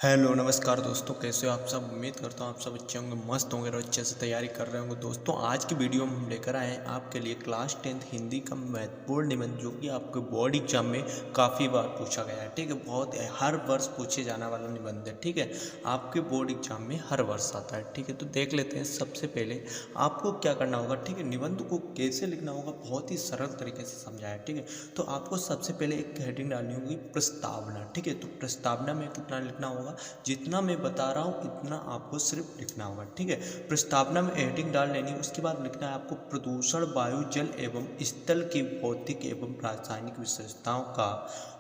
Hello नमस्कार दोस्तों, कैसे हो आप सब। उम्मीद करता हूँ आप सब अच्छे होंगे, मस्त होंगे और अच्छे से तैयारी कर रहे होंगे। दोस्तों आज की वीडियो में हम लेकर आए हैं आपके लिए क्लास 10th हिंदी का महत्वपूर्ण निबंध, जो कि आपके बोर्ड एग्जाम में काफ़ी बार पूछा गया है। ठीक है, बहुत हर वर्ष पूछे जाने वाला निबंध है। ठीक है, आपके बोर्ड एग्जाम में हर वर्ष आता है। ठीक है, तो देख लेते हैं। सबसे पहले आपको क्या करना होगा, ठीक है, निबंध को कैसे लिखना होगा, बहुत ही सरल तरीके से समझाया है। ठीक है, तो आपको सबसे पहले एक हेडिंग डालनी होगी, प्रस्तावना। ठीक है, तो प्रस्तावना में कितना लिखना होगा, जितना मैं बता रहा हूँ इतना आपको सिर्फ लिखना होगा। ठीक है, प्रस्तावना में हेडिंग डाल लेनी है। उसके बाद लिखना है आपको, प्रदूषण वायु जल एवं स्थल की भौतिक एवं रासायनिक विशेषताओं का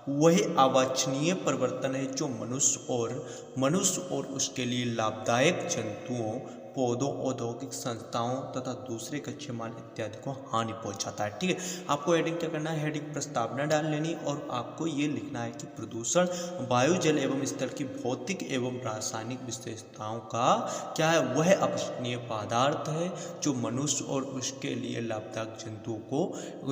वही अवांछनीय परिवर्तन है जो मनुष्य और उसके लिए लाभदायक जंतुओं, पौधों, औद्योगिक संस्थाओं तथा दूसरे कच्चे माल इत्यादि को हानि पहुंचाता है। ठीक है, आपको हेडिंग क्या करना है, हेडिंग प्रस्तावना डाल लेनी और आपको ये लिखना है कि प्रदूषण वायु जल एवं स्थल की भौतिक एवं रासायनिक विशेषताओं का क्या है, वह अवांछनीय पदार्थ है जो मनुष्य और उसके लिए लाभदायक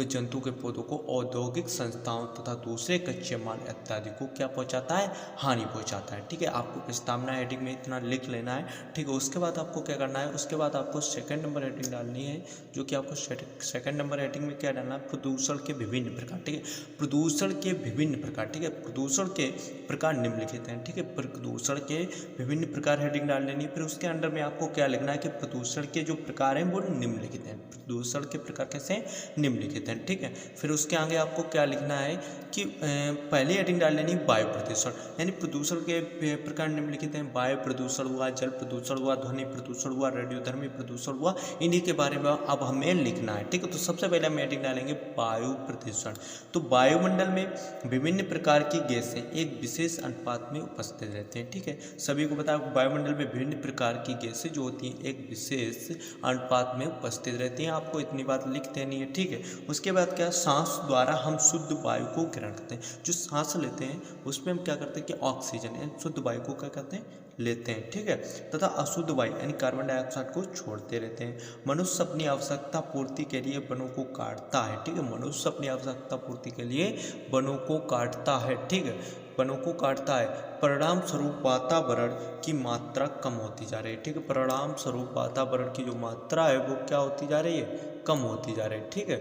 जंतु के पौधों को, औद्योगिक संस्थाओं तथा दूसरे कच्चे माल इत्यादि को क्या पहुंचाता है, हानि पहुंचाता है। ठीक है, आपको प्रस्तावना हेडिंग में इतना लिख लेना है। ठीक है, उसके बाद आपको क्या करना है, उसके बाद आपको सेकंड नंबर हेडिंग डालनी है, जो कि आपको सेकंड नंबर हेडिंग में क्या डालना है, प्रदूषण के विभिन्न प्रकार। ठीक है, प्रदूषण के विभिन्न प्रकार। ठीक है, प्रदूषण के प्रकार निम्नलिखित हैं। ठीक है, प्रदूषण के विभिन्न प्रकार हेडिंग डाल लेनी है। फिर उसके अंडर में आपको क्या लिखना है कि प्रदूषण के जो प्रकार हैं वो निम्नलिखित हैं। प्रदूषण के प्रकार कैसे, निम्नलिखित हैं। ठीक है, फिर उसके आगे आपको क्या लिखना है कि पहली हेडिंग डाल लेनी वायु प्रदूषण, यानी प्रदूषण के प्रकार निम्नलिखित हैं। वायु प्रदूषण हुआ, जल प्रदूषण हुआ, ध्वनि प्रदूषण हुआ, रेडियोधर्मी प्रदूषण हुआ, इन्हीं के बारे में अब हमें लिखना है। ठीक है, तो सबसे पहले हम हेडिंग डालेंगे वायु प्रदूषण। तो वायुमंडल में विभिन्न प्रकार की गैसें एक विशेष अनुपात में उपस्थित रहते हैं। ठीक है, सभी को पता है वायुमंडल में विभिन्न प्रकार की गैसें जो होती हैं एक विशेष अनुपात में उपस्थित रहती हैं। आपको इतनी बात लिख देनी है। ठीक है, उसके बाद क्या, सांस द्वारा हम शुद्ध वायु को ग्रहण करते हैं। जो सांस लेते हैं उसमें हम क्या करते हैं कि ऑक्सीजन यानी शुद्ध वायु को क्या करते हैं, लेते हैं। ठीक है, तथा अशुद्ध वायु यानी कार्बन डाइऑक्साइड को छोड़ते रहते हैं। मनुष्य अपनी आवश्यकता पूर्ति के लिए वनों को काटता है। ठीक है, मनुष्य अपनी आवश्यकता पूर्ति के लिए वनों को काटता है। ठीक है, वनों को काटता है। परिणाम स्वरूप वातावरण की मात्रा कम होती जा रही है। ठीक है, परिणाम स्वरूप वातावरण की जो मात्रा है वो क्या होती जा रही है, कम होती जा रही है। ठीक है,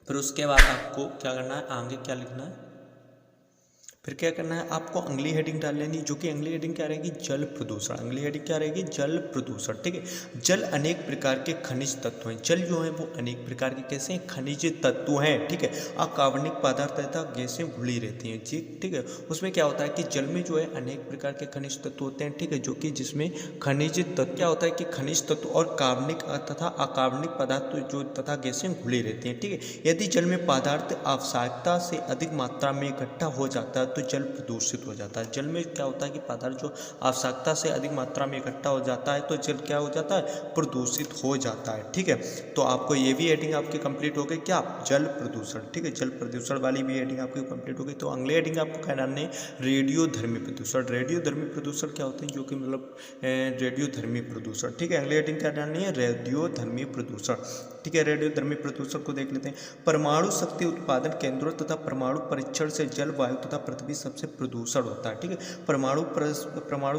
फिर उसके बाद आपको क्या करना है, आगे क्या लिखना है, फिर क्या करना है, आपको अगली हेडिंग डाल लेनी, जो कि अगली हेडिंग क्या रहेगी, जल प्रदूषण। अगली हेडिंग क्या रहेगी, जल प्रदूषण। ठीक है, जल अनेक प्रकार के खनिज तत्व हैं। जल जो है वो अनेक प्रकार के कैसे खनिज तत्व हैं। ठीक है, अकार्बनिक पदार्थ तथा गैसें घुली रहती हैं। ठीक है, उसमें क्या होता है कि जल में जो है अनेक प्रकार के खनिज तत्व होते हैं। ठीक है, जो कि जिसमें खनिज तत्व क्या होता है कि खनिज तत्व और कार्बनिक तथा अकार्बनिक पदार्थ जो तथा गैसें घुली रहती हैं। ठीक है, यदि जल में पदार्थ आवश्यकता से अधिक मात्रा में इकट्ठा हो जाता है तो जल प्रदूषित हो जाता है। जल में क्या होता है कि पदार्थ जो आवश्यकता से अधिक मात्रा में इकट्ठा हो जाता है तो जल क्या हो जाता है, प्रदूषित हो जाता है। ठीक है, तो आपको ये भी हेडिंग आपकी कंप्लीट हो गई, क्या, जल प्रदूषण। ठीक है, जल प्रदूषण वाली भी हेडिंग आपकी कंप्लीट हो गई। तो अगले हेडिंग आपको क्या डालने हैं, रेडियोधर्मी प्रदूषण। रेडियोधर्मी प्रदूषण क्या होते हैं, जो कि मतलब रेडियोधर्मी प्रदूषण। ठीक है, अगले हेडिंग क्या डालनी है, रेडियोधर्मी प्रदूषण। ठीक है, रेडियोधर्मी प्रदूषण को देख लेते हैं। परमाणु शक्ति उत्पादन केंद्रों तथा परमाणु परीक्षण से जल, वायु तथा पृथ्वी सबसे प्रदूषण होता है। ठीक है, परमाणु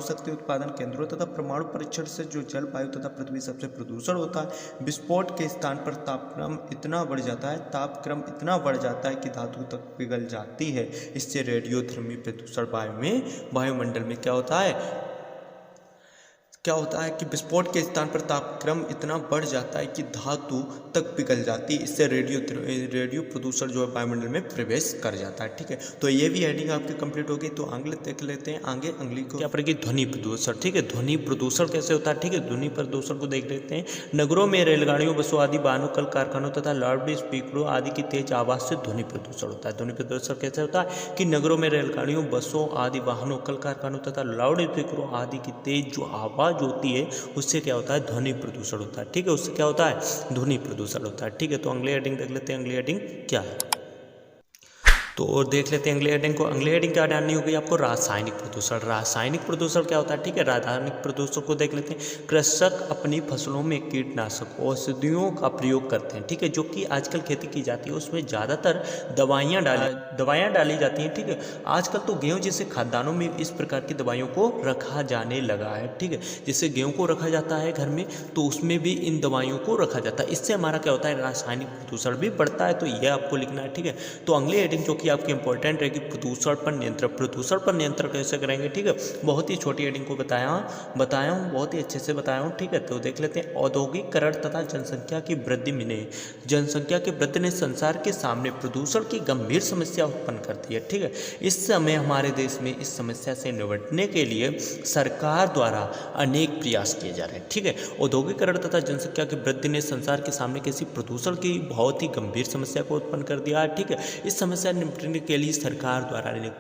शक्ति उत्पादन केंद्रों तथा परमाणु परीक्षण से जो जल, वायु तथा पृथ्वी सबसे प्रदूषण होता है। विस्फोट के स्थान पर तापक्रम इतना बढ़ जाता है कि धातु तक पिघल जाती है। इससे रेडियोधर्मी प्रदूषण वायुमंडल में क्या होता है कि विस्फोट के स्थान पर तापक्रम इतना बढ़ जाता है कि धातु तक पिघल जाती है। इससे रेडियो प्रदूषण जो है वायुमंडल में प्रवेश कर जाता है। ठीक है, तो ये भी हेडिंग आपकी कंप्लीट हो गई। तो आगे देख लेते हैं, आगे अगली को क्या पड़ेगी, ध्वनि प्रदूषण। ठीक है, ध्वनि प्रदूषण कैसे होता है, ठीक है, ध्वनि प्रदूषण को देख लेते हैं। नगरों में रेलगाड़ियों, बसों आदि वाहनों, कल कारखानों तथा लाउड स्पीकरों आदि की तेज आवाज से ध्वनि प्रदूषण होता है। ध्वनि प्रदूषण कैसे होता है कि नगरों में रेलगाड़ियों, बसों आदि वाहनों, कल कारखानों तथा लाउड स्पीकरों आदि की तेज जो आवाज होती है उससे क्या होता है, ध्वनि प्रदूषण होता है। ठीक है, उससे क्या होता है, ध्वनि प्रदूषण होता है। ठीक है, तो अगली हेडिंग देख लेते हैं, अगली हेडिंग क्या है। तो देख लेते हैं अगली हेडिंग को। अगली हेडिंग क्या डालनी होगी आपको? रासायनिक प्रदूषण। रासायनिक प्रदूषण क्या होता है? ठीक है, रासायनिक प्रदूषण को देख लेते हैं। कृषक अपनी फसलों में कीटनाशक औषधियों का प्रयोग करते हैं, ठीक है, जो कि आजकल खेती की जाती है उसमें ज़्यादातर दवाइयाँ डाली जाती हैं, ठीक है। आजकल तो गेहूँ जैसे खाद्यान्नों में इस प्रकार की दवाइयों को रखा जाने लगा है, ठीक है। जैसे गेहूँ को रखा जाता है घर में, तो उसमें भी इन दवाइयों को रखा जाता है। इससे हमारा क्या होता है? रासायनिक प्रदूषण भी बढ़ता है। तो यह आपको लिखना है, ठीक है। तो अगली हेडिंग जो कि आपकी इंपॉर्टेंट है कि प्रदूषण पर नियंत्रण। प्रदूषण पर नियंत्रण कैसे करेंगे? ठीक है, बहुत ही छोटी हेडिंग को बताया हूँ, बहुत ही अच्छे से बताया हूँ, ठीक है। तो देख लेते हैं। औद्योगिकरण तथा जनसंख्या की वृद्धि ने जनसंख्या की वृद्धि ने संसार के सामने प्रदूषण की गंभीर समस्या उत्पन्न कर दी है, ठीक है। इस समय हमारे देश में इस समस्या से निपटने के लिए सरकार द्वारा अनेक प्रयास किए जा रहे हैं, ठीक है। औद्योगिकरण तथा जनसंख्या की वृद्धि ने संसार के सामने किसी प्रदूषण की बहुत ही गंभीर समस्या को उत्पन्न कर दिया है, ठीक है। इस समस्या से निपटने के लिए सरकार द्वारा अनेक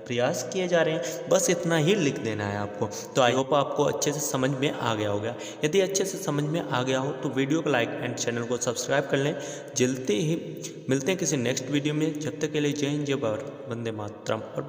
प्रयास किए जा रहे हैं। बस इतना ही लिख देना है आपको। तो आई होप आपको अच्छे से समझ में आ गया होगा। यदि अच्छे से समझ में आ गया हो तो वीडियो को लाइक एंड चैनल को सब्सक्राइब कर लें। जल्दी ही मिलते हैं किसी नेक्स्ट वीडियो में। जब तक के लिए जय हिंद, जय भारत, वंदे मातरम। और